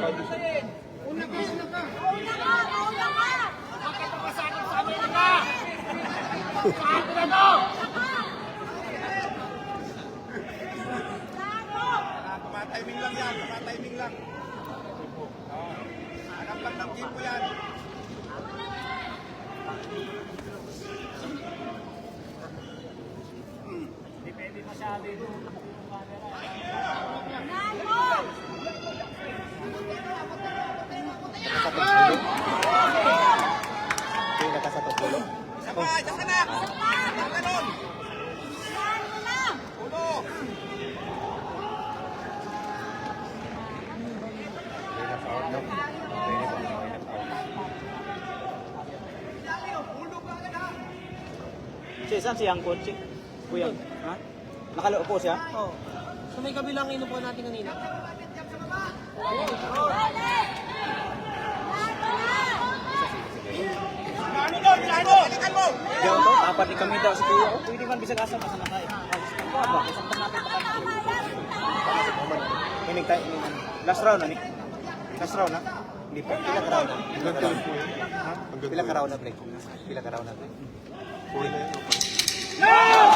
Una ka! Bakit ang masakit sa amin na? Sakit na to! Timing lang yan, timing lang. Hanap lang ng tipo yan. Depende masyado ito. Nakasatog. Isa pa na! Ganun! Ulo! Saan siyang kotse? Kuya, ha? Nakalaupo siya? Oo. So may kabilang inupo natin kanina. Ano doon? Ano? Balikan mo! Diyan to, apat ni kami daw si Kuya. Oh, pwede man bisag asa pa sa nakay. Ano ba? Isang natin pa kami. Inig tayo. Last round na ni? Last round na? Hindi pa. Pila ka round na? Pila ka round na, Blake? Pila ka round na, Blake? Yeah!